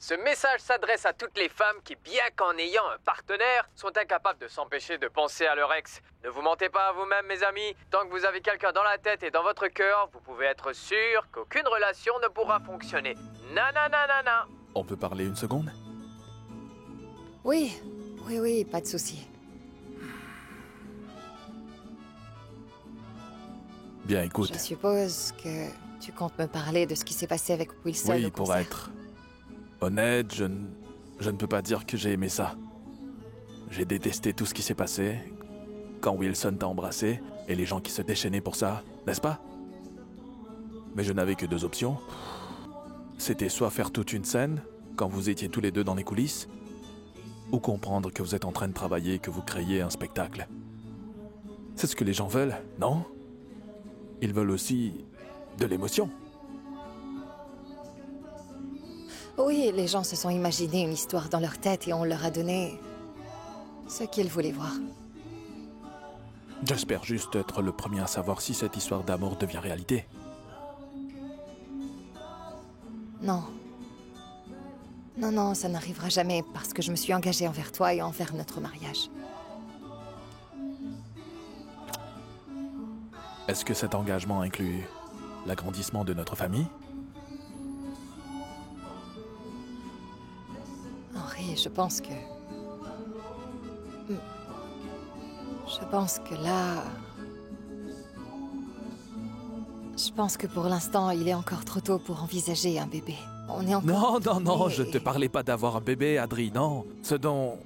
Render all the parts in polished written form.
Ce message s'adresse à toutes les femmes qui, bien qu'en ayant un partenaire, sont incapables de s'empêcher de penser à leur ex. Ne vous mentez pas à vous-même, mes amis. Tant que vous avez quelqu'un dans la tête et dans votre cœur, vous pouvez être sûr qu'aucune relation ne pourra fonctionner. Nananana. On peut parler une seconde? Oui, pas de souci. Bien, écoute. Je suppose que tu comptes me parler de ce qui s'est passé avec Wilson Oui, au pour concert. être honnête, je ne peux pas dire que j'ai aimé ça. J'ai détesté tout ce qui s'est passé quand Wilson t'a embrassé et les gens qui se déchaînaient pour ça, n'est-ce pas? Mais je n'avais que deux options. C'était soit faire toute une scène, quand vous étiez tous les deux dans les coulisses, ou comprendre que vous êtes en train de travailler et que vous créez un spectacle. C'est ce que les gens veulent, non? Ils veulent aussi de l'émotion. Oui, les gens se sont imaginé une histoire dans leur tête et on leur a donné ce qu'ils voulaient voir. J'espère juste être le premier à savoir si cette histoire d'amour devient réalité. Non. Non, ça n'arrivera jamais parce que je me suis engagée envers toi et envers notre mariage. Est-ce que cet engagement inclut l'agrandissement de notre famille? Henri, je pense que là... Je pense que pour l'instant, il est encore trop tôt pour envisager un bébé. On est encore... Non, je te parlais pas d'avoir un bébé, Adri, non. Ce dont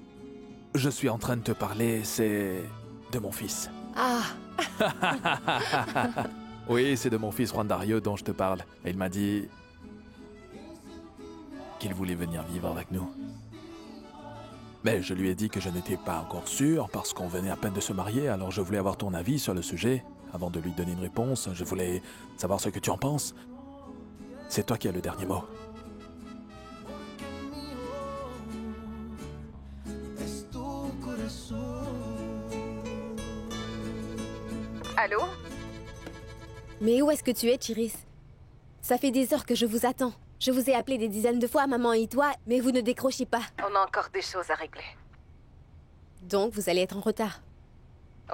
je suis en train de te parler, c'est de mon fils. Ah! Oui, c'est de mon fils Juan Dario dont je te parle. Et il m'a dit qu'il voulait venir vivre avec nous. Mais je lui ai dit que je n'étais pas encore sûr parce qu'on venait à peine de se marier, alors je voulais avoir ton avis sur le sujet. Avant de lui donner une réponse, je voulais savoir ce que tu en penses. C'est toi qui as le dernier mot. Allô? Mais où est-ce que tu es, Chiris? Ça fait des heures que je vous attends. Je vous ai appelé des dizaines de fois, maman et toi, mais vous ne décrochez pas. On a encore des choses à régler. Donc, vous allez être en retard.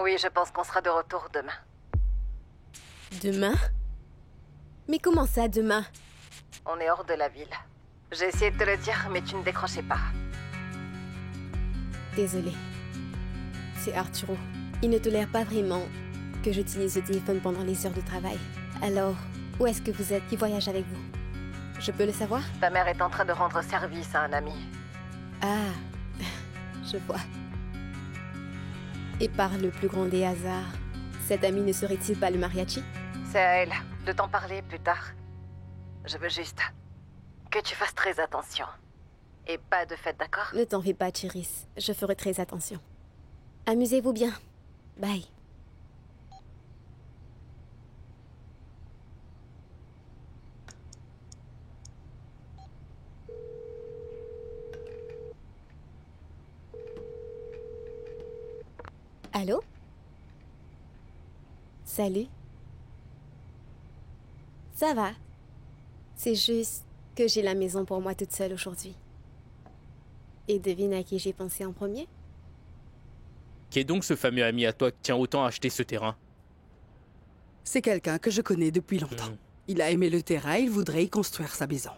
Oui, je pense qu'on sera de retour demain. Demain? Mais comment ça, demain? On est hors de la ville. J'ai essayé de te le dire, mais tu ne décrochais pas. Désolée. C'est Arturo. Il ne tolère pas vraiment que j'utilise le téléphone pendant les heures de travail. Alors, où est-ce que vous êtes? Qui voyage avec vous? Je peux le savoir? Ta mère est en train de rendre service à un ami. Ah, je vois. Et par le plus grand des hasards, cet ami ne serait-il pas le mariachi? C'est à elle de t'en parler plus tard. Je veux juste que tu fasses très attention. Et pas de fête, d'accord? Ne t'en fais pas, Chiris. Je ferai très attention. Amusez-vous bien. Bye. Allô? Salut. Ça va. C'est juste que j'ai la maison pour moi toute seule aujourd'hui. Et devine à qui j'ai pensé en premier? Qui est donc ce fameux ami à toi qui tient autant à acheter ce terrain? C'est quelqu'un que je connais depuis longtemps. Il a aimé le terrain et il voudrait y construire sa maison.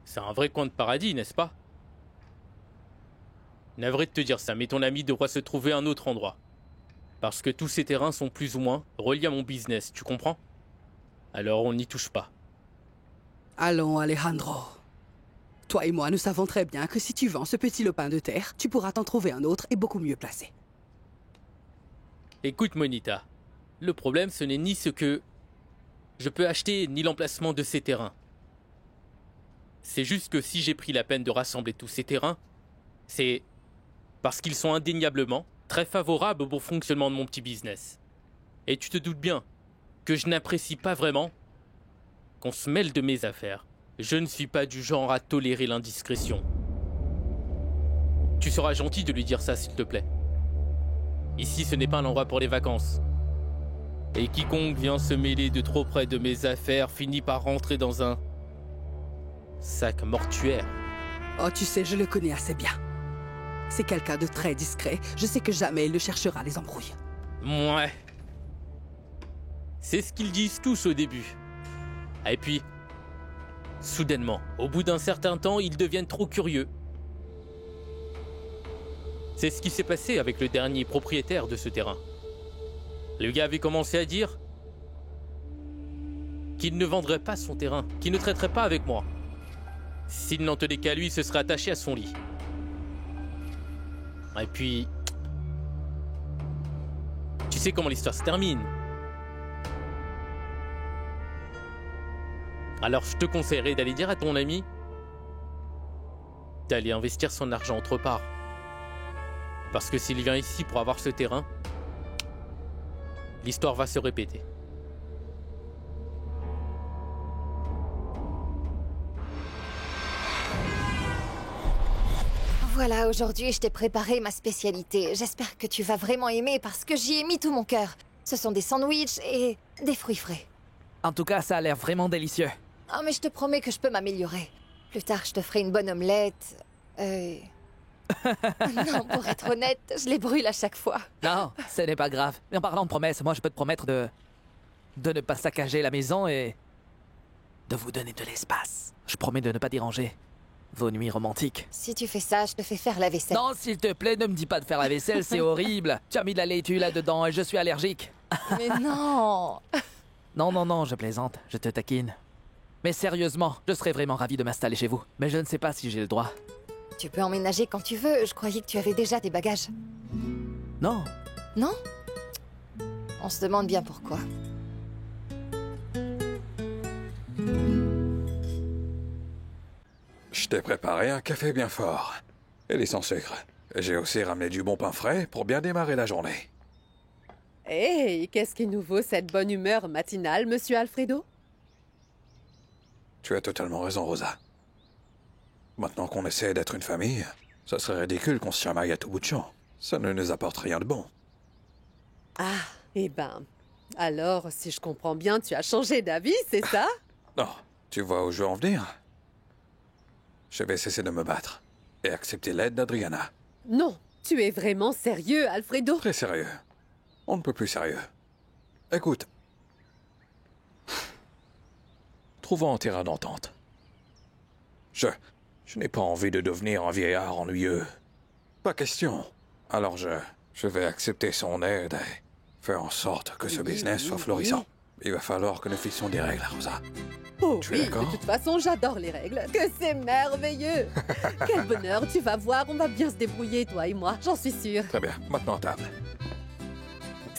C'est un vrai coin de paradis, n'est-ce pas? Navré de te dire ça, mais ton ami devra se trouver un autre endroit. Parce que tous ces terrains sont plus ou moins reliés à mon business, tu comprends? Alors on n'y touche pas. Allons, Alejandro. Toi et moi, nous savons très bien que si tu vends ce petit lopin de terre, tu pourras t'en trouver un autre et beaucoup mieux placé. Écoute, Monita. Le problème, ce n'est ni ce que je peux acheter, ni l'emplacement de ces terrains. C'est juste que si j'ai pris la peine de rassembler tous ces terrains, c'est parce qu'ils sont indéniablement très favorables au bon fonctionnement de mon petit business. Et tu te doutes bien que je n'apprécie pas vraiment qu'on se mêle de mes affaires. Je ne suis pas du genre à tolérer l'indiscrétion. Tu seras gentil de lui dire ça, s'il te plaît. Ici, ce n'est pas un endroit pour les vacances. Et quiconque vient se mêler de trop près de mes affaires finit par rentrer dans un Sac mortuaire. Oh, tu sais, je le connais assez bien. C'est quelqu'un de très discret. Je sais que jamais il ne cherchera les embrouilles. Ouais. C'est ce qu'ils disent tous au début. Et puis, soudainement, au bout d'un certain temps, ils deviennent trop curieux. C'est ce qui s'est passé avec le dernier propriétaire de ce terrain. Le gars avait commencé à dire qu'il ne vendrait pas son terrain, qu'il ne traiterait pas avec moi. S'il n'en tenait qu'à lui, il se serait attaché à son lit. Et puis... Tu sais comment l'histoire se termine. Alors je te conseillerais d'aller dire à ton ami d'aller investir son argent autre part. Parce que s'il vient ici pour avoir ce terrain, l'histoire va se répéter. Voilà, aujourd'hui, je t'ai préparé ma spécialité. J'espère que tu vas vraiment aimer parce que j'y ai mis tout mon cœur. Ce sont des sandwichs et des fruits frais. En tout cas, ça a l'air vraiment délicieux. Oh, mais je te promets que je peux m'améliorer. Plus tard, je te ferai une bonne omelette. Non, pour être honnête, je les brûle à chaque fois. Non, ce n'est pas grave. Mais en parlant de promesses, moi je peux te promettre de ne pas saccager la maison et de vous donner de l'espace. Je promets de ne pas déranger vos nuits romantiques. Si tu fais ça, je te fais faire la vaisselle. Non, s'il te plaît, ne me dis pas de faire la vaisselle, c'est horrible. Tu as mis de la laitue là-dedans et je suis allergique. Mais non. Non, je plaisante, je te taquine. Mais sérieusement, je serais vraiment ravi de m'installer chez vous. Mais je ne sais pas si j'ai le droit. Tu peux emménager quand tu veux. Je croyais que tu avais déjà tes bagages. Non. Non? On se demande bien pourquoi. Je t'ai préparé un café bien fort. Il est sans sucre. J'ai aussi ramené du bon pain frais pour bien démarrer la journée. Hey, qu'est-ce qui nous vaut cette bonne humeur matinale, monsieur Alfredo? Tu as totalement raison, Rosa. Maintenant qu'on essaie d'être une famille, ça serait ridicule qu'on se chamaille à tout bout de champ. Ça ne nous apporte rien de bon. Ah, eh ben... Alors, si je comprends bien, tu as changé d'avis, c'est ça? Non, tu vois où je veux en venir? Je vais cesser de me battre et accepter l'aide d'Adriana. Non, tu es vraiment sérieux, Alfredo? Très sérieux. On ne peut plus sérieux. Écoute. Trouvons un terrain d'entente. Je n'ai pas envie de devenir un vieillard ennuyeux. Pas question. Alors je vais accepter son aide et faire en sorte que ce business soit florissant. Il va falloir que nous fixons des règles, Rosa. Oh Tu es oui, d'accord? de toute façon, j'adore les règles. Que c'est merveilleux! Quel bonheur, tu vas voir, on va bien se débrouiller, toi et moi, j'en suis sûre. Très bien, maintenant à table.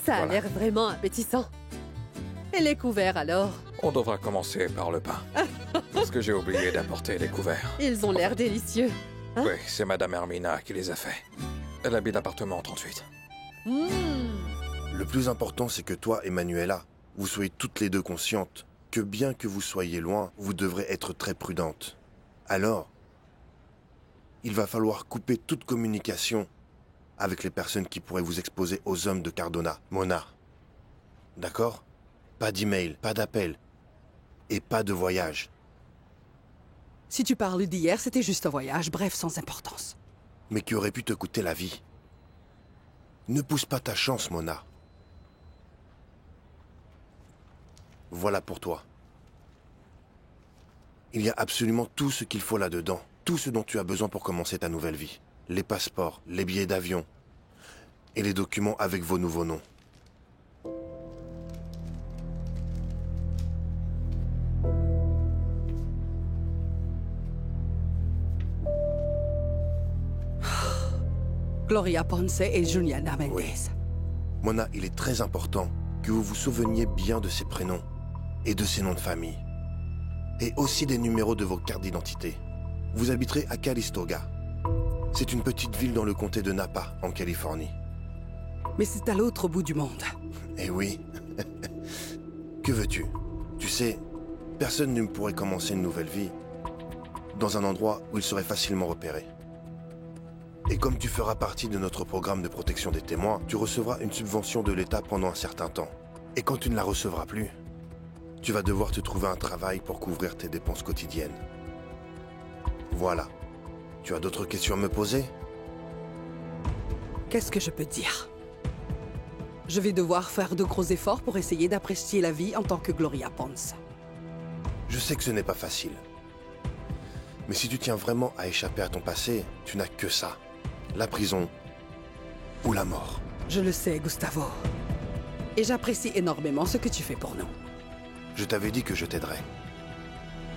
Ça a Voilà. l'air vraiment appétissant. Et les couverts, alors? On devra commencer par le pain. Parce que j'ai oublié d'apporter les couverts. Ils ont l'air délicieux. Hein? Oui, c'est Madame Hermina qui les a faits. Elle habite l'appartement 38. Le plus important, c'est que toi et Manuela, vous soyez toutes les deux conscientes que bien que vous soyez loin, vous devrez être très prudentes. Alors, il va falloir couper toute communication avec les personnes qui pourraient vous exposer aux hommes de Cardona. Mona. D'accord? Pas d'email, pas d'appel. Et pas de voyage. Si tu parles d'hier, c'était juste un voyage, bref, sans importance. Mais qui aurait pu te coûter la vie. Ne pousse pas ta chance, Mona. Voilà pour toi. Il y a absolument tout ce qu'il faut là-dedans. Tout ce dont tu as besoin pour commencer ta nouvelle vie. Les passeports, les billets d'avion et les documents avec vos nouveaux noms. Gloria Ponce et Juliana Mendez. Oui. Mona, il est très important que vous vous souveniez bien de ces prénoms et de ces noms de famille. Et aussi des numéros de vos cartes d'identité. Vous habiterez à Calistoga. C'est une petite ville dans le comté de Napa, en Californie. Mais c'est à l'autre bout du monde. Eh oui. Que veux-tu? Tu sais, personne ne pourrait commencer une nouvelle vie dans un endroit où il serait facilement repéré. Et comme tu feras partie de notre programme de protection des témoins, tu recevras une subvention de l'État pendant un certain temps. Et quand tu ne la recevras plus, tu vas devoir te trouver un travail pour couvrir tes dépenses quotidiennes. Voilà. Tu as d'autres questions à me poser? Qu'est-ce que je peux dire? Je vais devoir faire de gros efforts pour essayer d'apprécier la vie en tant que Gloria Pons. Je sais que ce n'est pas facile. Mais si tu tiens vraiment à échapper à ton passé, tu n'as que ça. La prison ou la mort. Je le sais, Gustavo. Et j'apprécie énormément ce que tu fais pour nous. Je t'avais dit que je t'aiderais.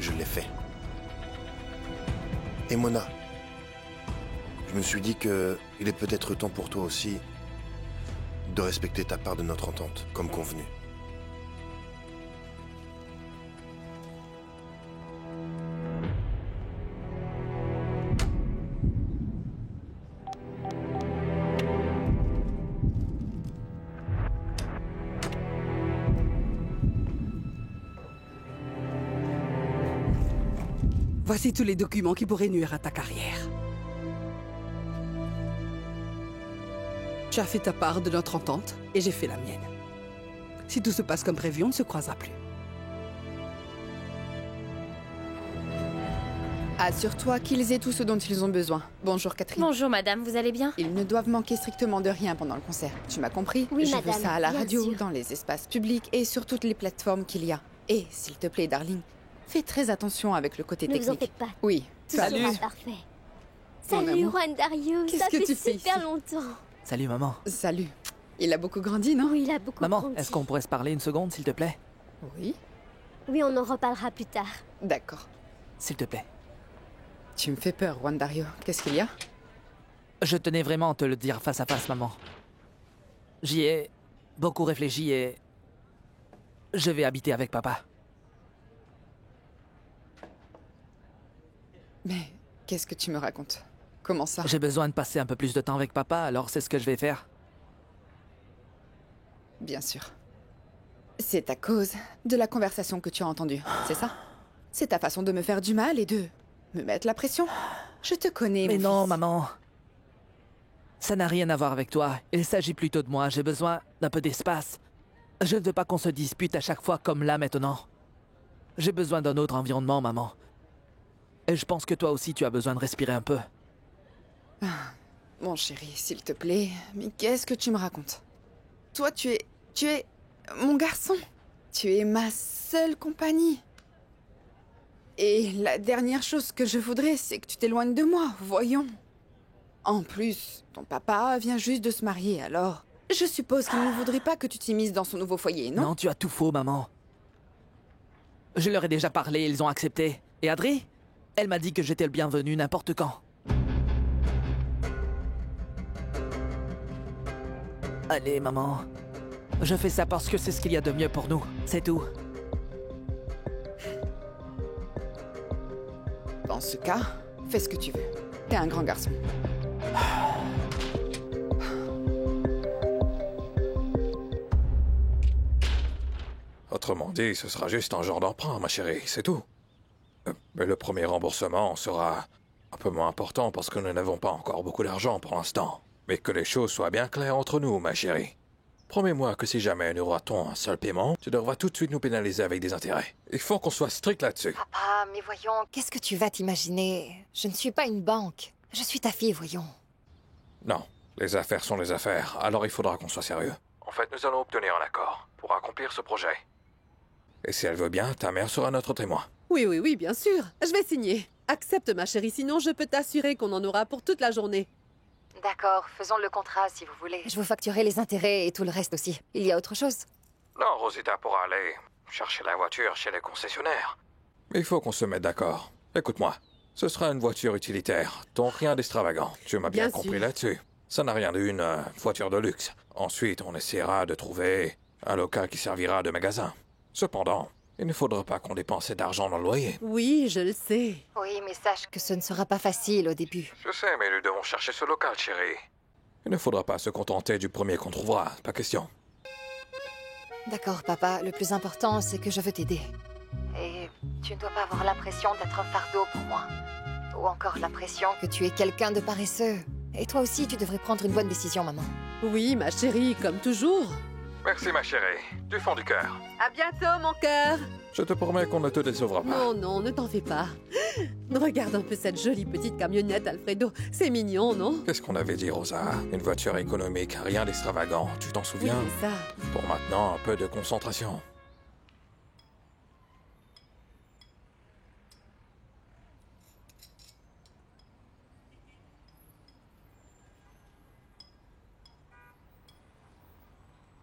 Je l'ai fait. Et Mona, je me suis dit que il est peut-être temps pour toi aussi de respecter ta part de notre entente, comme convenu. Voici tous les documents qui pourraient nuire à ta carrière. Tu as fait ta part de notre entente et j'ai fait la mienne. Si tout se passe comme prévu, on ne se croisera plus. Assure-toi qu'ils aient tout ce dont ils ont besoin. Bonjour Catherine. Bonjour madame, vous allez bien? Ils ne doivent manquer strictement de rien pendant le concert. Tu m'as compris? Oui, Je madame, veux ça à la bien radio, sûr. dans les espaces publics et sur toutes les plateformes qu'il y a. Et s'il te plaît, darling, fais très attention avec le côté Ne vous en technique. faites pas. Oui. Tout Salut. sera parfait. Mon Salut amour. Juan Dario, Qu'est-ce ça que fait tu fais super ici? longtemps. Salut, maman. Salut. Il a beaucoup grandi, non? Oui, il a beaucoup Maman, grandi. est-ce qu'on pourrait se parler une seconde, s'il te plaît? Oui. Oui, on en reparlera plus tard. D'accord. S'il te plaît. Tu me fais peur, Juan Dario. Qu'est-ce qu'il y a? Je tenais vraiment à te le dire face à face, maman. J'y ai beaucoup réfléchi et... je vais habiter avec papa. Mais qu'est-ce que tu me racontes? Comment ça? J'ai besoin de passer un peu plus de temps avec papa, alors c'est ce que je vais faire. Bien sûr. C'est à cause de la conversation que tu as entendue, c'est ça? C'est ta façon de me faire du mal et de me mettre la pression. Je te connais, Mais mon non, fils. maman. Ça n'a rien à voir avec toi. Il s'agit plutôt de moi. J'ai besoin d'un peu d'espace. Je ne veux pas qu'on se dispute à chaque fois comme là maintenant. J'ai besoin d'un autre environnement, maman. Et je pense que toi aussi tu as besoin de respirer un peu. Mon chéri, s'il te plaît, mais qu'est-ce que tu me racontes? Toi, tu es mon garçon. Tu es ma seule compagnie. Et la dernière chose que je voudrais, c'est que tu t'éloignes de moi, voyons. En plus, ton papa vient juste de se marier, alors... Je suppose qu'il ne voudrait pas que tu t'immisces dans son nouveau foyer, non? Non, tu as tout faux, maman. Je leur ai déjà parlé, ils ont accepté. Et Adri? Elle m'a dit que j'étais le bienvenu n'importe quand. Allez, maman. Je fais ça parce que c'est ce qu'il y a de mieux pour nous. C'est tout. Dans ce cas, fais ce que tu veux. T'es un grand garçon. Autrement dit, ce sera juste un genre d'emprunt, ma chérie, c'est tout. Mais le premier remboursement sera un peu moins important parce que nous n'avons pas encore beaucoup d'argent pour l'instant. Mais que les choses soient bien claires entre nous, ma chérie. Promets-moi que si jamais nous ratons un seul paiement, tu devras tout de suite nous pénaliser avec des intérêts. Il faut qu'on soit strict là-dessus. Papa, mais voyons, qu'est-ce que tu vas t'imaginer? Je ne suis pas une banque. Je suis ta fille, voyons. Non, les affaires sont les affaires, alors il faudra qu'on soit sérieux. En fait, nous allons obtenir un accord pour accomplir ce projet. Et si elle veut bien, ta mère sera notre témoin. Oui, oui, oui, bien sûr. Je vais signer. Accepte, ma chérie, sinon je peux t'assurer qu'on en aura pour toute la journée. D'accord, faisons le contrat si vous voulez. Je vous facturerai les intérêts et tout le reste aussi. Il y a autre chose? Non, Rosita pourra aller chercher la voiture chez les concessionnaires. Mais il faut qu'on se mette d'accord. Écoute-moi, ce sera une voiture utilitaire, donc rien d'extravagant. Tu m'as bien Bien compris sûr. là-dessus. Ça n'a rien d'une voiture de luxe. Ensuite, on essaiera de trouver un local qui servira de magasin. Cependant, il ne faudra pas qu'on dépense d'argent dans le loyer. Oui, je le sais. Oui, mais sache que ce ne sera pas facile au début. Je sais, mais nous devons chercher ce local, chérie. Il ne faudra pas se contenter du premier qu'on trouvera, pas question. D'accord, papa. Le plus important, c'est que je veux t'aider. Et tu ne dois pas avoir l'impression d'être un fardeau pour moi. Ou encore l'impression Que tu es quelqu'un de paresseux. Et toi aussi, tu devrais prendre une bonne décision, maman. Oui, ma chérie, comme toujours. Merci, ma chérie, du fond du cœur. À bientôt, mon cœur. Je te promets qu'on ne te décevra pas. Non, non, ne t'en fais pas. Regarde un peu cette jolie petite camionnette, Alfredo. C'est mignon, non? Qu'est-ce qu'on avait dit, Rosa? Une voiture économique, rien d'extravagant. Tu t'en Oui, souviens? c'est ça. Pour maintenant, un peu de concentration.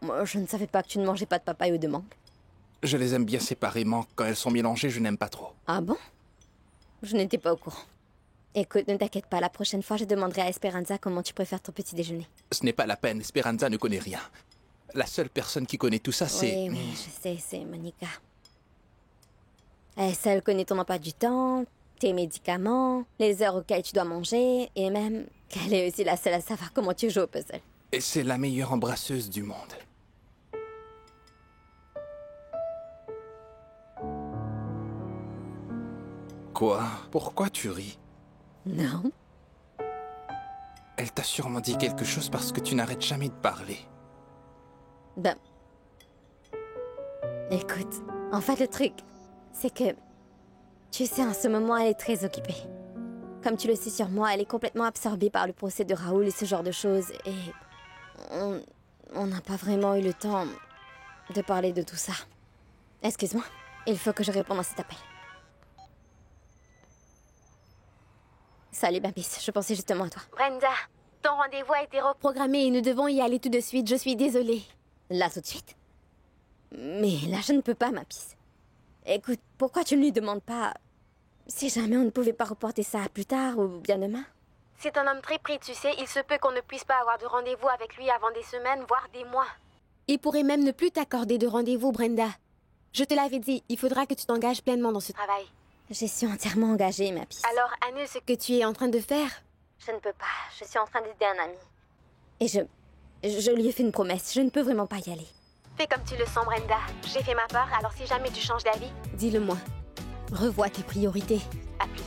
Moi, je ne savais pas que tu ne mangeais pas de papaye ou de mangue. Je les aime bien séparément. Quand elles sont mélangées, je n'aime pas trop. Ah bon? Je n'étais pas au courant. Écoute, ne t'inquiète pas, la prochaine fois, je demanderai à Esperanza comment tu préfères ton petit déjeuner. Ce n'est pas la peine, Esperanza ne connaît rien. La seule personne qui connaît tout ça, c'est... Oui, je sais, c'est Monica. Elle connaît ton emploi du temps, tes médicaments, les heures auxquelles tu dois manger, et même qu'elle est aussi la seule à savoir comment tu joues au puzzle. Et c'est la meilleure embrasseuse du monde. Quoi? Pourquoi tu ris? Non. Elle t'a sûrement dit quelque chose parce que tu n'arrêtes jamais de parler. Ben... Écoute, en fait, le truc, c'est que... Tu sais, en ce moment, elle est très occupée. Comme tu le sais sur moi, elle est complètement absorbée par le procès de Raoul et ce genre de choses, et... On n'a pas vraiment eu le temps de parler de tout ça. Excuse-moi, il faut que je réponde à cet appel. Salut, Babis, je pensais justement à toi. Brenda, ton rendez-vous a été reprogrammé et nous devons y aller tout de suite. Je suis désolée. Là, tout de suite? Mais là, je ne peux pas, ma pisse. Écoute, pourquoi tu ne lui demandes pas... Si jamais on ne pouvait pas reporter ça à plus tard ou bien demain? C'est un homme très pris, tu sais. Il se peut qu'on ne puisse pas avoir de rendez-vous avec lui avant des semaines, voire des mois. Il pourrait même ne plus t'accorder de rendez-vous, Brenda. Je te l'avais dit, il faudra que tu t'engages pleinement dans ce travail. Je suis entièrement engagée, ma pisse. Alors, annule ce que tu es en train de faire. Je ne peux pas. Je suis en train d'aider un ami. Et je lui ai fait une promesse. Je ne peux vraiment pas y aller. Fais comme tu le sens, Brenda. J'ai fait ma part, alors si jamais tu changes d'avis... Dis-le-moi. Revois tes priorités. À plus.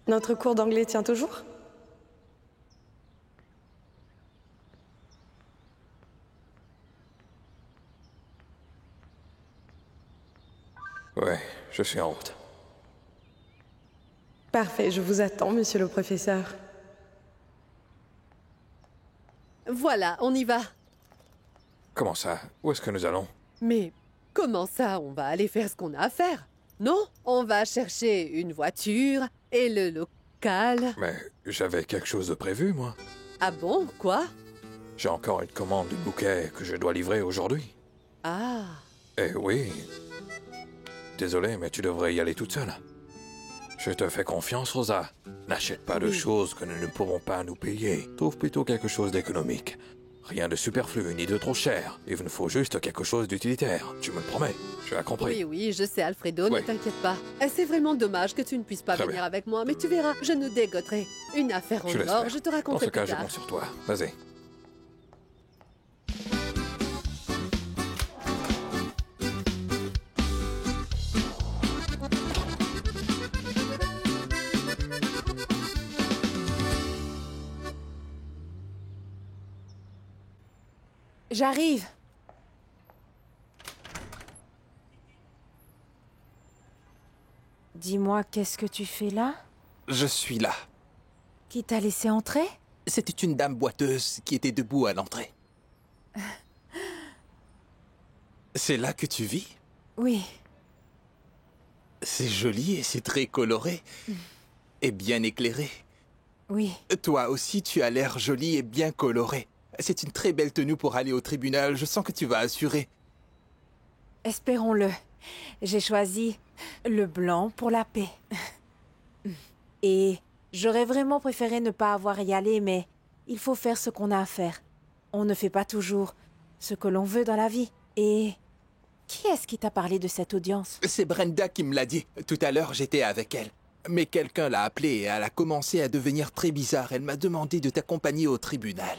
Notre cours d'anglais tient toujours? Ouais, je suis en route. Parfait, je vous attends, monsieur le professeur. Voilà, on y va. Comment ça? Où est-ce que nous allons? Mais comment ça, on va aller faire ce qu'on a à faire? Non, on va chercher une voiture et le local. Mais j'avais quelque chose de prévu, moi. Ah bon? Quoi? J'ai encore une commande du bouquet que je dois livrer aujourd'hui. Ah. Eh oui. Désolé, mais tu devrais y aller toute seule. Je te fais confiance, Rosa. N'achète pas de choses que nous ne pourrons pas nous payer. Trouve plutôt quelque chose d'économique. Rien de superflu, ni de trop cher. Il nous faut juste quelque chose d'utilitaire. Tu me le promets. Tu as compris. Oui, oui, je sais, Alfredo, Ouais. ne t'inquiète pas. C'est vraiment dommage que tu ne puisses pas Très venir bien. avec moi, mais tu verras, je nous dégoterai. Une affaire en Je or, l'espère. je te Dans raconterai ce cas, plus je tard. compte sur toi. Vas-y. J'arrive. Dis-moi, qu'est-ce que tu fais là? Je suis là. Qui t'a laissé entrer? C'était une dame boiteuse qui était debout à l'entrée. C'est là que tu vis? Oui. C'est joli et c'est très coloré. Et bien éclairé. Oui. Toi aussi, tu as l'air joli et bien coloré. C'est une très belle tenue pour aller au tribunal. Je sens que tu vas assurer. Espérons-le. J'ai choisi le blanc pour la paix. Et j'aurais vraiment préféré ne pas avoir à y aller, mais il faut faire ce qu'on a à faire. On ne fait pas toujours ce que l'on veut dans la vie. Et qui est-ce qui t'a parlé de cette audience? C'est Brenda qui me l'a dit. Tout à l'heure, j'étais avec elle. Mais quelqu'un l'a appelée et elle a commencé à devenir très bizarre. Elle m'a demandé de t'accompagner au tribunal.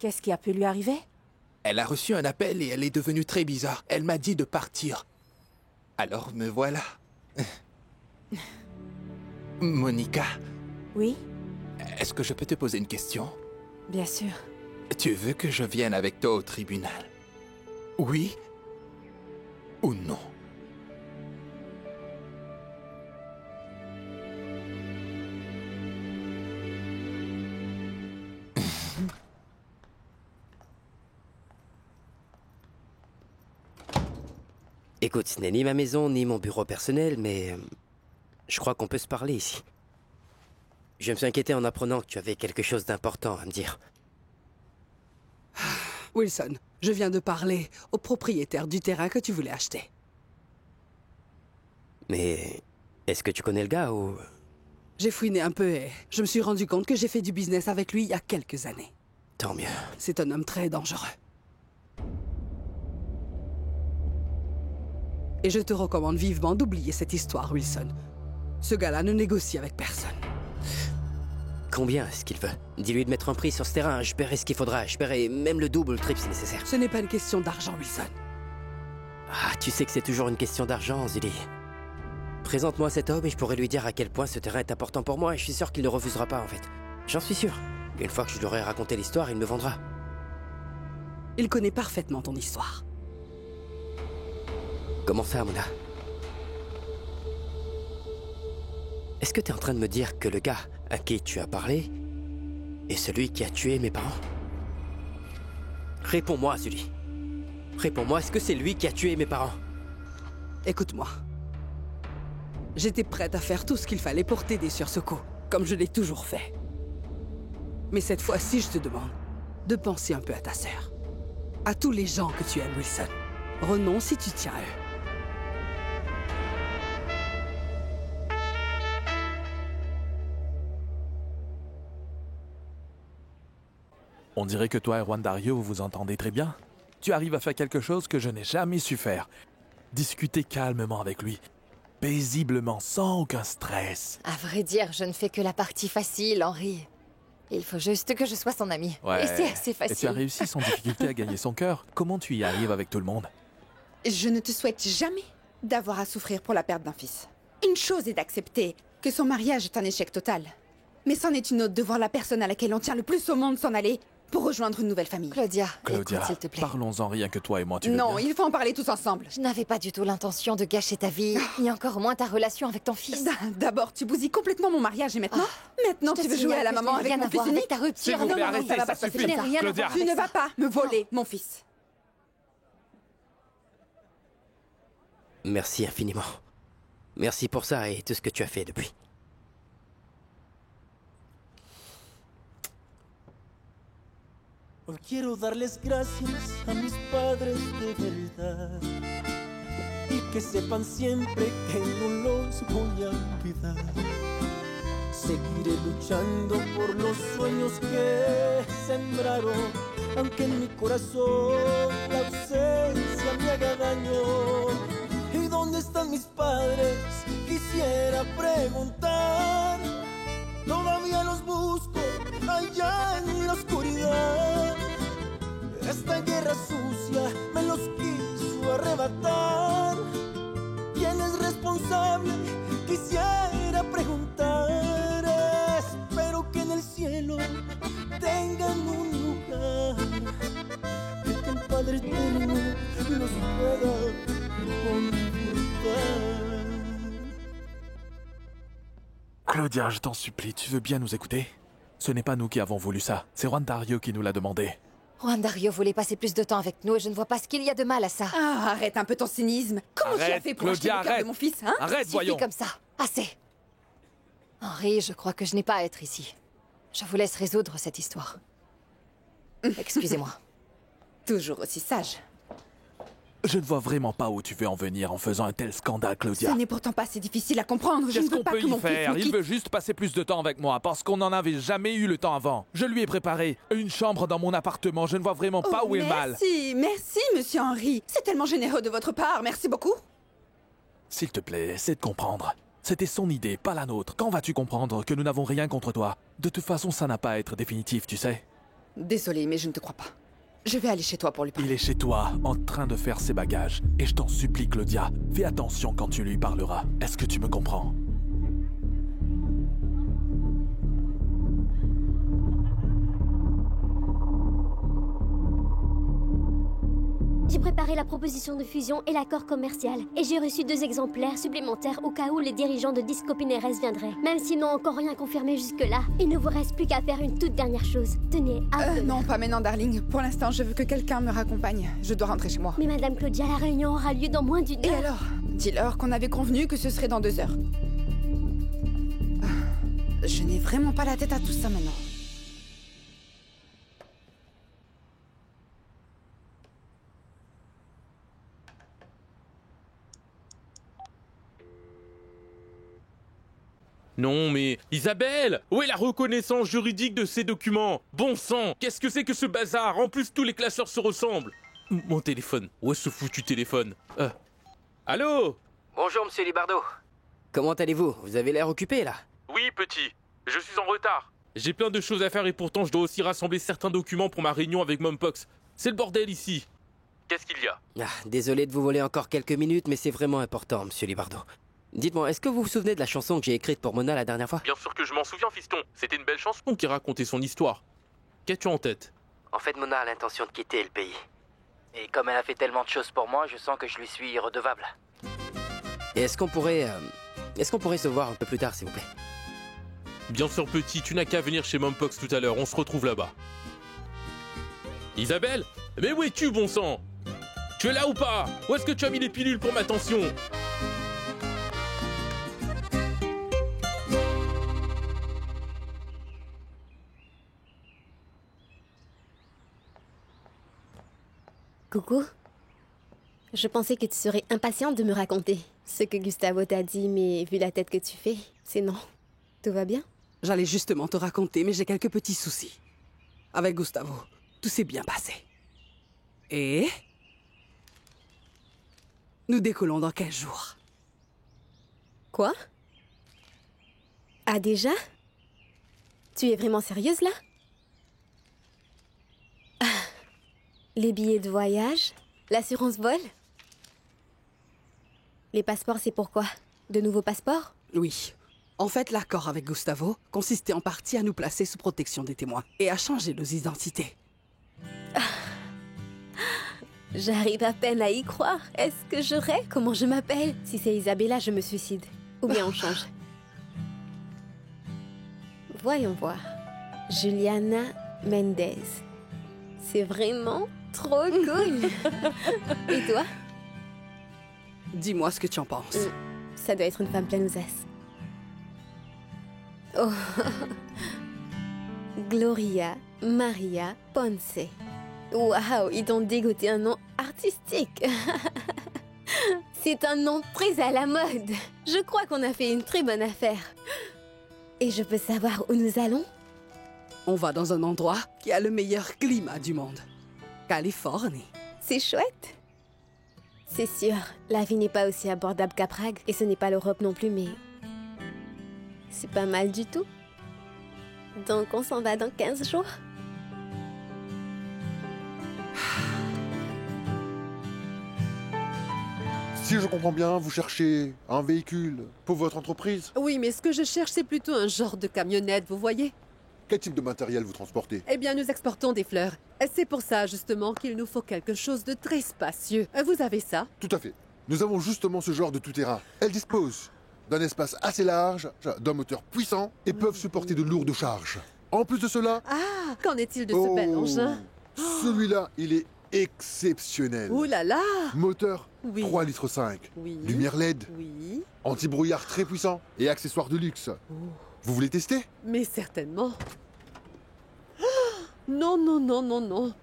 Qu'est-ce qui a pu lui arriver? Elle a reçu un appel et elle est devenue très bizarre. Elle m'a dit de partir. Alors me voilà. Monica, Oui, est-ce que je peux te poser une question? bien sûr. Tu veux que je vienne avec toi au tribunal? Oui ou non? Écoute, ce n'est ni ma maison ni mon bureau personnel, mais je crois qu'on peut se parler ici. Je me suis inquiété en apprenant que tu avais quelque chose d'important à me dire. Wilson, je viens de parler au propriétaire du terrain que tu voulais acheter. Mais est-ce que tu connais le gars ou... J'ai fouiné un peu et je me suis rendu compte que j'ai fait du business avec lui il y a quelques années. Tant mieux. C'est un homme très dangereux. Et je te recommande vivement d'oublier cette histoire, Wilson. Ce gars-là ne négocie avec personne. Combien est-ce qu'il veut? Dis-lui de mettre un prix sur ce terrain, je paierai ce qu'il faudra, je paierai même le double, le triple si nécessaire. Ce n'est pas une question d'argent, Wilson. Ah, tu sais que c'est toujours une question d'argent, Zully. Présente-moi cet homme et je pourrai lui dire à quel point ce terrain est important pour moi et je suis sûr qu'il ne refusera pas en fait. J'en suis sûr. Une fois que je lui aurai raconté l'histoire, il me vendra. Il connaît parfaitement ton histoire. Comment ça, Mona? Est-ce que t'es en train de me dire que le gars à qui tu as parlé est celui qui a tué mes parents? Réponds-moi, Zully. Réponds-moi, est-ce que c'est lui qui a tué mes parents? Écoute-moi. J'étais prête à faire tout ce qu'il fallait pour t'aider sur ce coup, comme je l'ai toujours fait. Mais cette fois-ci, je te demande de penser un peu à ta sœur. À tous les gens que tu aimes, Wilson. Renonce si tu tiens à eux. On dirait que toi et Juan Dario, vous vous entendez très bien. Tu arrives à faire quelque chose que je n'ai jamais su faire. Discuter calmement avec lui. Paisiblement, sans aucun stress. À vrai dire, je ne fais que la partie facile, Henry. Il faut juste que je sois son ami. Ouais. Et c'est assez facile. Et tu as réussi sans difficulté à gagner son cœur. Comment tu y arrives avec tout le monde? Je ne te souhaite jamais d'avoir à souffrir pour la perte d'un fils. Une chose est d'accepter que son mariage est un échec total. Mais c'en est une autre de voir la personne à laquelle on tient le plus au monde s'en aller pour rejoindre une nouvelle famille. Claudia, Claudia, écoute, s'il te plaît. parlons-en rien que toi et moi, tu veux Non, bien? il faut en parler tous ensemble. Je n'avais pas du tout l'intention de gâcher ta vie, ni encore moins ta relation avec ton fils. D'abord, tu bousilles complètement mon mariage et maintenant Maintenant, tu veux jouer à la maman avec mon fils unique? Ta rupture. S'il vous plaît, arrêtez, ça va pas ça se passer suffit. comme ça. Claudia. Tu ne vas pas me voler mon fils. Merci infiniment. Merci pour ça et tout ce que tu as fait depuis. Hoy quiero darles gracias a mis padres de verdad y que sepan siempre que no los voy a olvidar. Seguiré luchando por los sueños que sembraron, aunque en mi corazón la ausencia me haga daño. ¿Y dónde están mis padres? Quisiera preguntar. Todavía los busco allá en la oscuridad. Esta guerra sucia me los quiso arrebatar. ¿Quién es responsable? Quisiera preguntar. Espero que en el cielo tengan un lugar y que el Padre Eterno los pueda confortar. Claudia, je t'en supplie, tu veux bien nous écouter? Ce n'est pas nous qui avons voulu ça, c'est Juan Dario qui nous l'a demandé. Juan Dario voulait passer plus de temps avec nous et je ne vois pas ce qu'il y a de mal à ça. Ah, arrête un peu ton cynisme. Comment tu as fait pour acheter le cœur de mon fils, hein? Arrête, voyons. Comme ça, assez. Henri, je crois que je n'ai pas à être ici. Je vous laisse résoudre cette histoire. Excusez-moi. Toujours aussi sage. Je ne vois vraiment pas où tu veux en venir en faisant un tel scandale, Claudia. Ce n'est pourtant pas si difficile à comprendre. Je ne Qu'est-ce veux qu'on pas peut que y mon fils faire? me Il quitte. veut juste passer plus de temps avec moi parce qu'on n'en avait jamais eu le temps avant. Je lui ai préparé une chambre dans mon appartement. Je ne vois vraiment pas où est le mal. Merci, monsieur Henry. C'est tellement généreux de votre part. Merci beaucoup. S'il te plaît, essaie de comprendre. C'était son idée, pas la nôtre. Quand vas-tu comprendre que nous n'avons rien contre toi? De toute façon, ça n'a pas à être définitif, tu sais. Désolée, mais je ne te crois pas. Je vais aller chez toi pour lui parler. Il est chez toi, en train de faire ses bagages. Et je t'en supplie, Claudia, fais attention quand tu lui parleras. Est-ce que tu me comprends? J'ai préparé la proposition de fusion et l'accord commercial. Et j'ai reçu 2 exemplaires supplémentaires au cas où les dirigeants de Disco Pineres viendraient. Même s'ils n'ont encore rien confirmé jusque-là, il ne vous reste plus qu'à faire une toute dernière chose. Tenez, non, pas maintenant, darling. Pour l'instant, je veux que quelqu'un me raccompagne. Je dois rentrer chez moi. Mais Madame Claudia, la réunion aura lieu dans moins d'une heure. Et alors? Dis-leur qu'on avait convenu que ce serait dans 2 heures. Je n'ai vraiment pas la tête à tout ça maintenant. Non mais... Isabelle! Où est la reconnaissance juridique de ces documents? Bon sang! Qu'est-ce que c'est que ce bazar? En plus, tous les classeurs se ressemblent. Mon téléphone. Où est ce foutu téléphone? Allô? Bonjour, monsieur Libardo. Comment allez-vous? Vous avez l'air occupé, là. Oui, petit. Je suis en retard. J'ai plein de choses à faire et pourtant je dois aussi rassembler certains documents pour ma réunion avec Mompox. C'est le bordel ici. Qu'est-ce qu'il y a? Désolé de vous voler encore quelques minutes, mais c'est vraiment important, monsieur Libardo. Dites-moi, est-ce que vous vous souvenez de la chanson que j'ai écrite pour Mona la dernière fois? Bien sûr que je m'en souviens, fiston. C'était une belle chanson qui racontait son histoire. Qu'as-tu en tête? En fait, Mona a l'intention de quitter le pays. Et comme elle a fait tellement de choses pour moi, je sens que je lui suis redevable. Et est-ce qu'on pourrait se voir un peu plus tard, s'il vous plaît? Bien sûr, petit, tu n'as qu'à venir chez Mompox tout à l'heure, on se retrouve là-bas. Isabelle? Mais où es-tu, bon sang? Tu es là ou pas? Où est-ce que tu as mis les pilules pour ma tension? Coucou. Je pensais que tu serais impatiente de me raconter ce que Gustavo t'a dit, mais vu la tête que tu fais, c'est non. Tout va bien? J'allais justement te raconter, mais j'ai quelques petits soucis. Avec Gustavo, tout s'est bien passé. Et... nous décollons dans 15 jours. Quoi? Ah déjà? Tu es vraiment sérieuse là? Les billets de voyage? L'assurance vol? Les passeports, c'est pourquoi? De nouveaux passeports? Oui. En fait, l'accord avec Gustavo consistait en partie à nous placer sous protection des témoins et à changer nos identités. J'arrive à peine à y croire. Est-ce que je rêve? Comment je m'appelle? Si c'est Isabella, je me suicide. Ou bien on change. Voyons voir. Juliana Mendez. C'est vraiment trop cool. Et toi? Dis-moi ce que tu en penses. Ça doit être une femme pleine aux as. Oh. Gloria Maria Ponce. Waouh, ils t'ont dégoté un nom artistique. C'est un nom très à la mode. Je crois qu'on a fait une très bonne affaire. Et je peux savoir où nous allons? On va dans un endroit qui a le meilleur climat du monde. Californie. C'est chouette. C'est sûr, la vie n'est pas aussi abordable qu'à Prague, et ce n'est pas l'Europe non plus, mais... c'est pas mal du tout. Donc on s'en va dans 15 jours? Si je comprends bien, vous cherchez un véhicule pour votre entreprise? Oui, mais ce que je cherche, c'est plutôt un genre de camionnette, vous voyez? Quel type de matériel vous transportez? Eh bien, nous exportons des fleurs. C'est pour ça, justement, qu'il nous faut quelque chose de très spacieux. Vous avez ça? Tout à fait. Nous avons justement ce genre de tout-terrain. Elles disposent d'un espace assez large, d'un moteur puissant et peuvent supporter de lourdes charges. En plus de cela... Ah, qu'en est-il de ce bel engin? Celui-là, il est exceptionnel. Ouh là là! Moteur 3,5 litres. Oui. Lumière LED. Oui. Anti-brouillard très puissant et accessoires de luxe. Vous voulez tester? Mais certainement. Non, non, non, non, non.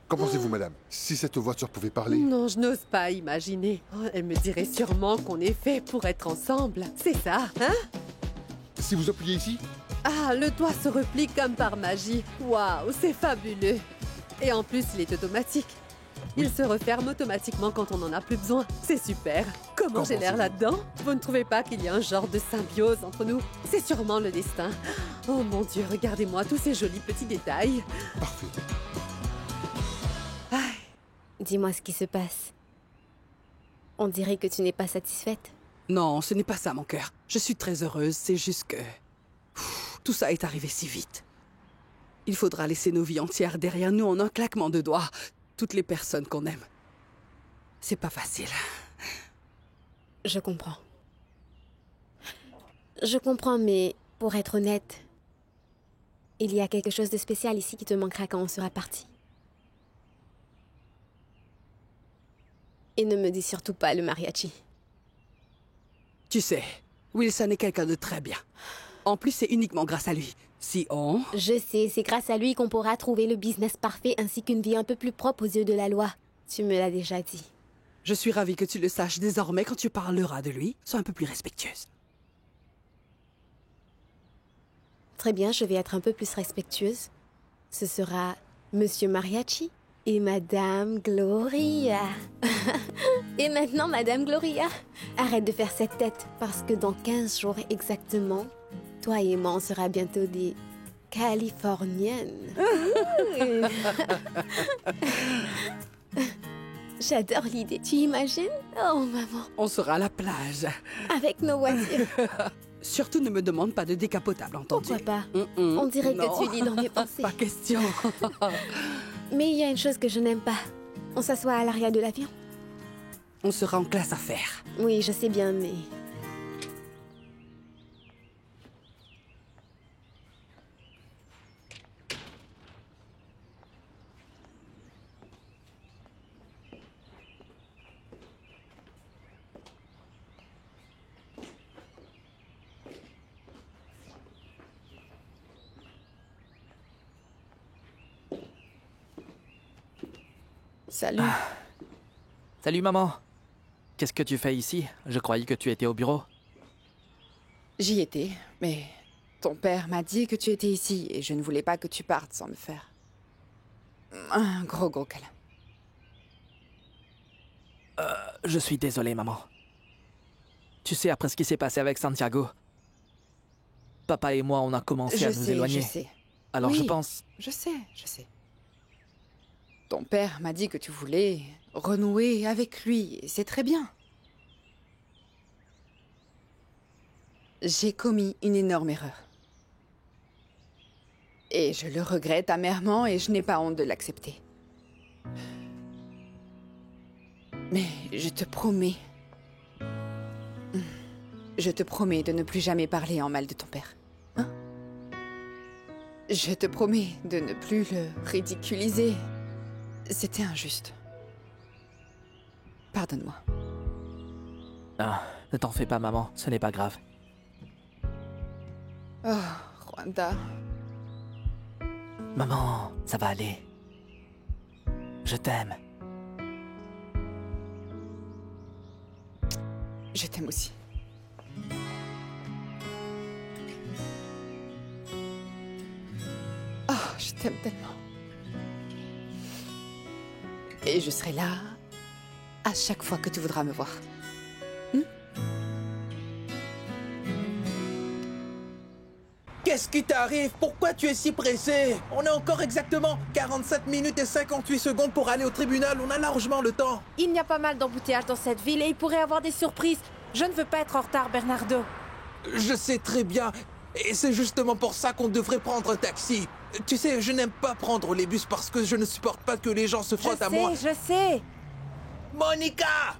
Qu'en pensez-vous, madame? Si cette voiture pouvait parler? Non, je n'ose pas imaginer. Oh, elle me dirait sûrement qu'on est fait pour être ensemble. C'est ça, hein? Si vous appuyez ici? Ah, le toit se replie comme par magie. Waouh, c'est fabuleux. Et en plus, il est automatique. Il se referme automatiquement quand on n'en a plus besoin. C'est super. Comment j'ai l'air là-dedans? Vous ne trouvez pas qu'il y a un genre de symbiose entre nous? C'est sûrement le destin. Oh mon Dieu, regardez-moi tous ces jolis petits détails. Parfait. Dis-moi ce qui se passe. On dirait que tu n'es pas satisfaite. Non, ce n'est pas ça, mon cœur. Je suis très heureuse, c'est juste que... tout ça est arrivé si vite. Il faudra laisser nos vies entières derrière nous en un claquement de doigts. Toutes les personnes qu'on aime. C'est pas facile. Je comprends. Je comprends, mais pour être honnête, il y a quelque chose de spécial ici qui te manquera quand on sera parti. Et ne me dis surtout pas le mariachi. Tu sais, Wilson est quelqu'un de très bien. En plus, c'est uniquement grâce à lui. Si on... Je sais, c'est grâce à lui qu'on pourra trouver le business parfait ainsi qu'une vie un peu plus propre aux yeux de la loi. Tu me l'as déjà dit. Je suis ravie que tu le saches désormais quand tu parleras de lui. Sois un peu plus respectueuse. Très bien, je vais être un peu plus respectueuse. Ce sera Monsieur Mariachi et Madame Gloria. Et maintenant, Madame Gloria, arrête de faire cette tête, parce que dans 15 jours exactement, toi et moi, on sera bientôt des Californiennes. J'adore l'idée, tu imagines? Oh, maman. On sera à la plage. Avec nos voitures. Surtout ne me demande pas de décapotable, entendu? Pourquoi pas? On dirait que tu lis dans mes pensées. Pas question. Mais il y a une chose que je n'aime pas. On s'assoit à l'arrière de l'avion. On sera en classe affaires. Oui, je sais bien, mais... Salut. Salut maman. Qu'est-ce que tu fais ici? Je croyais que tu étais au bureau. J'y étais, mais ton père m'a dit que tu étais ici et je ne voulais pas que tu partes sans me faire un gros câlin. Je suis désolé, maman. Tu sais, après ce qui s'est passé avec Santiago, papa et moi, on a commencé à nous éloigner. Je sais. Alors oui, je pense... Je sais. Ton père m'a dit que tu voulais renouer avec lui, et c'est très bien. J'ai commis une énorme erreur. Et je le regrette amèrement et je n'ai pas honte de l'accepter. Mais je te promets de ne plus jamais parler en mal de ton père. Hein? Je te promets de ne plus le ridiculiser. C'était injuste. Pardonne-moi. Ah, ne t'en fais pas, maman. Ce n'est pas grave. Oh, Rwanda. Maman, ça va aller. Je t'aime. Je t'aime aussi. Oh, je t'aime tellement. Et je serai là à chaque fois que tu voudras me voir. Qu'est-ce qui t'arrive? Pourquoi tu es si pressé? On a encore exactement 47 minutes et 58 secondes pour aller au tribunal. On a largement le temps. Il y a pas mal d'embouteillages dans cette ville et il pourrait y avoir des surprises. Je ne veux pas être en retard, Bernardo. Je sais très bien. Et c'est justement pour ça qu'on devrait prendre un taxi. Tu sais, je n'aime pas prendre les bus parce que je ne supporte pas que les gens se frottent à moi. Je sais. Monica!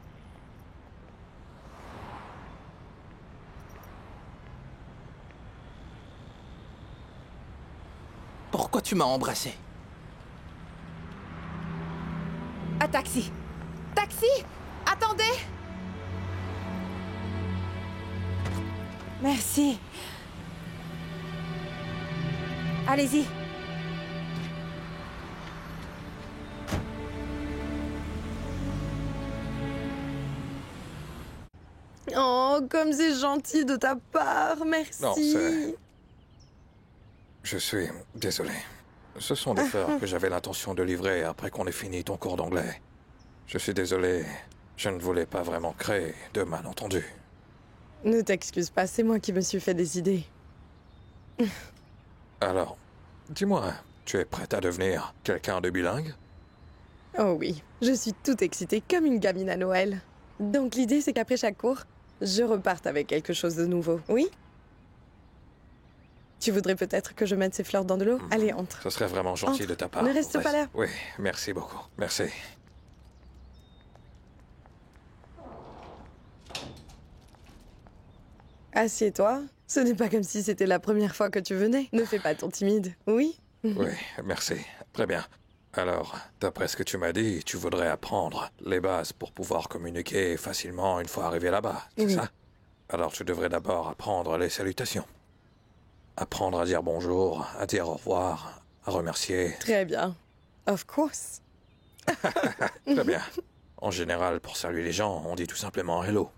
Pourquoi tu m'as embrassé? Un taxi. Taxi! Attendez! Merci. Allez-y. Oh, comme c'est gentil de ta part, merci. Non, c'est... Je suis désolé. Ce sont des fleurs que j'avais l'intention de livrer après qu'on ait fini ton cours d'anglais. Je suis désolé Je ne voulais pas vraiment créer de malentendus. Ne t'excuse pas, c'est moi qui me suis fait des idées. Alors, dis-moi, tu es prête à devenir quelqu'un de bilingue? Oh oui, je suis toute excitée comme une gamine à Noël. Donc l'idée c'est qu'après chaque cours, je reparte avec quelque chose de nouveau, oui? Tu voudrais peut-être que je mette ces fleurs dans de l'eau? Allez, entre. Ce serait vraiment gentil Entre. de ta part. Ne reste pas là. Oui, merci beaucoup. Merci. Assieds-toi. Ce n'est pas comme si c'était la première fois que tu venais. Ne fais pas ton timide, oui? Oui, merci. Très bien. Alors, d'après ce que tu m'as dit, tu voudrais apprendre les bases pour pouvoir communiquer facilement une fois arrivé là-bas, c'est Oui. ça? Alors tu devrais d'abord apprendre les salutations. Apprendre à dire bonjour, à dire au revoir, à remercier. Très bien. Of course. Très bien. En général, pour saluer les gens, on dit tout simplement hello.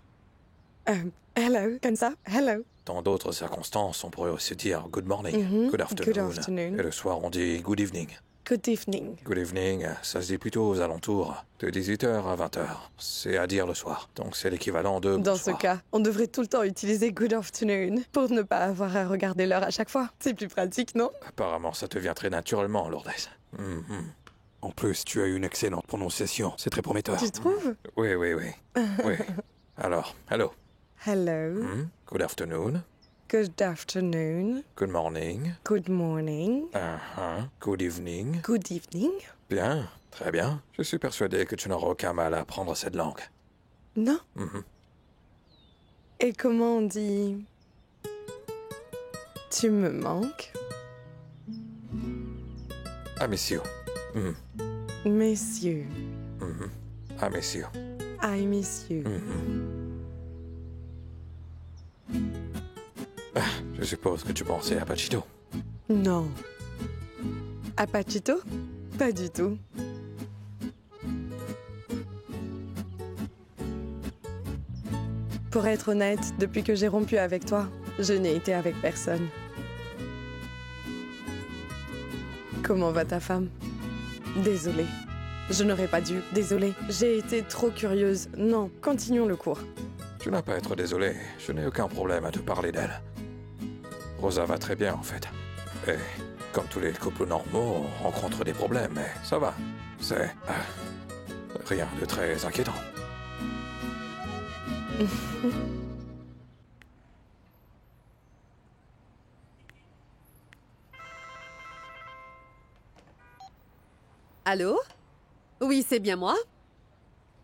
Hello, comme ça? Hello. Dans d'autres circonstances, on pourrait aussi dire good morning, Mhm. good afternoon. Good afternoon. Et le soir, on dit good evening. Good evening. Good evening, ça se dit plutôt aux alentours de 18h à 20h. C'est à dire le soir. Donc c'est l'équivalent de Dans ce bonsoir. cas, on devrait tout le temps utiliser good afternoon pour ne pas avoir à regarder l'heure à chaque fois. C'est plus pratique, non? Apparemment, ça te vient très naturellement, Lourdes. Mhm. En plus, tu as une excellente prononciation. C'est très prometteur. Tu trouves? Oui, oui, oui. Oui. Alors, hello. Hello. Good afternoon. Good afternoon. Good morning. Good morning. Good evening. Good evening. Bien, très bien. Je suis persuadé que tu n'auras aucun mal à apprendre cette langue. Non? Mhm. Et comment on dit... Tu me manques? I miss you. Mhm. Messieurs. Mhm. I miss you. I miss you. Je suppose que tu pensais à Pachito. Non. Apachito? Pas du tout. Pour être honnête, depuis que j'ai rompu avec toi, je n'ai été avec personne. Comment va ta femme? Désolée. Je n'aurais pas dû. Désolée. J'ai été trop curieuse. Non, continuons le cours. Tu n'as pas à être désolé. Je n'ai aucun problème à te parler d'elle. Rosa va très bien, en fait. Et comme tous les couples normaux, on rencontre des problèmes, mais ça va. C'est... rien de très inquiétant. Allô? Oui, c'est bien moi?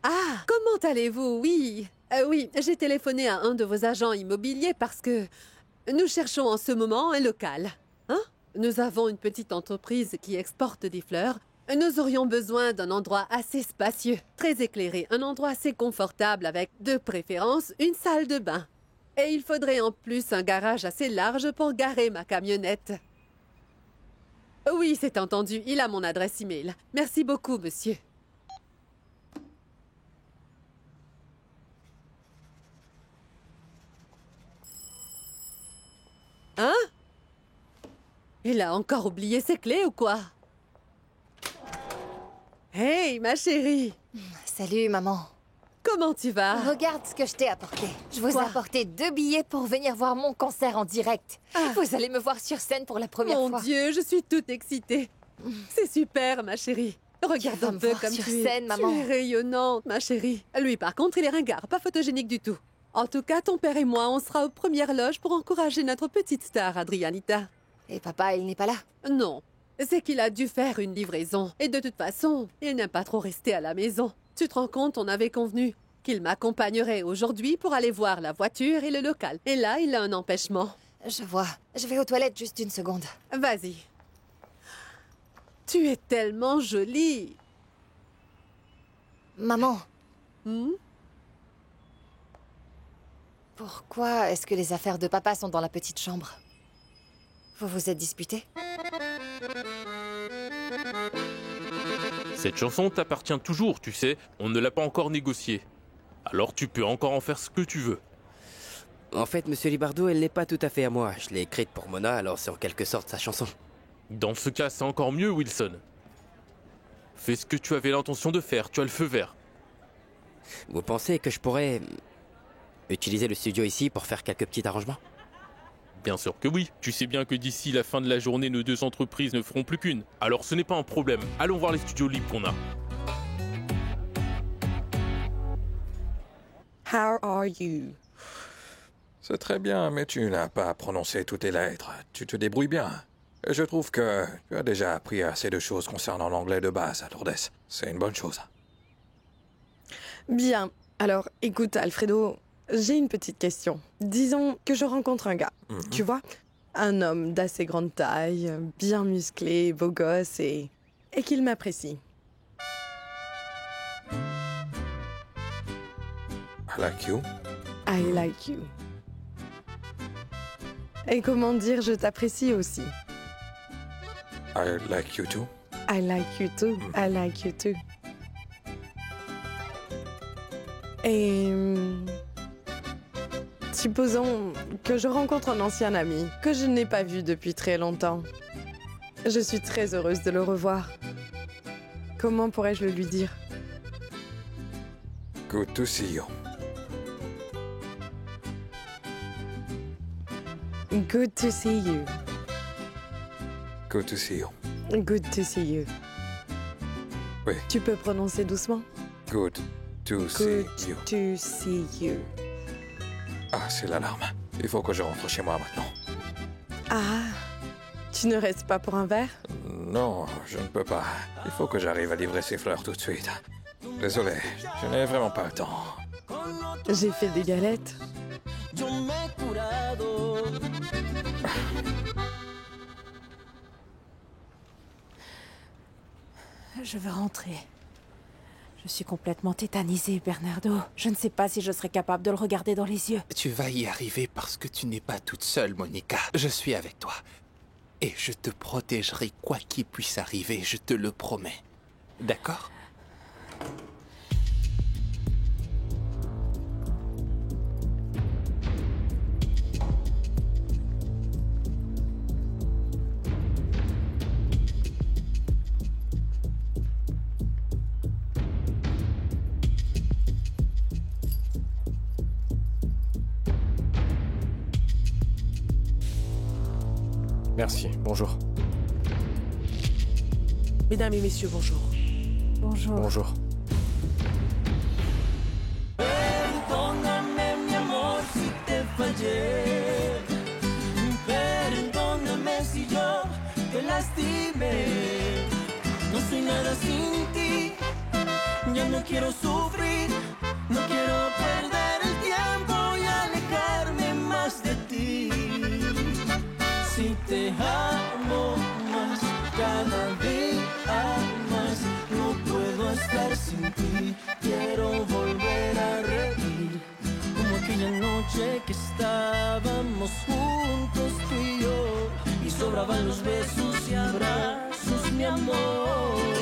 Ah, comment allez-vous? Oui. Oui, j'ai téléphoné à un de vos agents immobiliers parce que nous cherchons en ce moment un local. Hein? Nous avons une petite entreprise qui exporte des fleurs. Nous aurions besoin d'un endroit assez spacieux, très éclairé, un endroit assez confortable avec, de préférence, une salle de bain. Et il faudrait en plus un garage assez large pour garer ma camionnette. Oui, c'est entendu. Il a mon adresse email. Merci beaucoup, monsieur. Hein? Il a encore oublié ses clés ou quoi? Hey, ma chérie! Salut, maman. Comment tu vas? Regarde ce que je t'ai apporté. Je vous ai Quoi? apporté 2 billets pour venir voir mon concert en direct. Vous allez me voir sur scène pour la première fois. Mon Dieu, je suis toute excitée. C'est super, ma chérie. Regarde vas un me peu voir comme sur tu es. scène, maman. Tu es rayonnante, ma chérie. Lui, par contre, il est ringard, pas photogénique du tout. En tout cas, ton père et moi, on sera aux premières loges pour encourager notre petite star, Adrianita. Et papa, il n'est pas là? Non. C'est qu'il a dû faire une livraison. Et de toute façon, il n'aime pas trop rester à la maison. Tu te rends compte, on avait convenu qu'il m'accompagnerait aujourd'hui pour aller voir la voiture et le local. Et là, il a un empêchement. Je vois. Je vais aux toilettes juste une seconde. Vas-y. Tu es tellement jolie. Maman. Hmm? Pourquoi est-ce que les affaires de papa sont dans la petite chambre? Vous vous êtes disputés? Cette chanson t'appartient toujours, tu sais. On ne l'a pas encore négociée. Alors tu peux encore en faire ce que tu veux. En fait, Monsieur Libardo, elle n'est pas tout à fait à moi. Je l'ai écrite pour Mona, alors c'est en quelque sorte sa chanson. Dans ce cas, c'est encore mieux, Wilson. Fais ce que tu avais l'intention de faire, tu as le feu vert. Vous pensez que je pourrais utiliser le studio ici pour faire quelques petits arrangements? Bien sûr que oui. Tu sais bien que d'ici la fin de la journée, nos deux entreprises ne feront plus qu'une. Alors ce n'est pas un problème. Allons voir les studios libres qu'on a. How are you? C'est très bien, mais tu n'as pas prononcé toutes les lettres. Tu te débrouilles bien. Et je trouve que tu as déjà appris assez de choses concernant l'anglais de base à Lourdes. C'est une bonne chose. Bien. Alors, écoute, Alfredo, j'ai une petite question. Disons que je rencontre un gars, tu vois? Un homme d'assez grande taille, bien musclé, beau gosse et qu'il m'apprécie. I like you. I like you. Et comment dire je t'apprécie aussi? I like you too. I like you too. I like you too. Et supposons que je rencontre un ancien ami que je n'ai pas vu depuis très longtemps. Je suis très heureuse de le revoir. Comment pourrais-je le lui dire? Good to see you. Good to see you. Good to see you. Good to see you. Oui. Tu peux prononcer doucement? Good to see you. Good to see you. Ah, c'est l'alarme. Il faut que je rentre chez moi maintenant. Ah, tu ne restes pas pour un verre? Non, je ne peux pas. Il faut que j'arrive à livrer ces fleurs tout de suite. Désolé, je n'ai vraiment pas le temps. J'ai fait des galettes. Je veux rentrer. Je suis complètement tétanisée, Bernardo. Je ne sais pas si je serai capable de le regarder dans les yeux. Tu vas y arriver parce que tu n'es pas toute seule, Monica. Je suis avec toi. Et je te protégerai quoi qu'il puisse arriver, je te le promets. D'accord ? Merci, bonjour. Mesdames et messieurs, bonjour. Bonjour. Bonjour. Perdóname, mi amor, si te fallé. Perdóname si yo te lastimé. No soy nada sin ti. Ya no quiero sufrir. No quiero perder el tiempo y alejarme más de ti. Si te amo más, cada día más, no puedo estar sin ti. Quiero volver a reír, como aquella noche que estábamos juntos tú y yo, y sobraban los besos y abrazos, mi amor.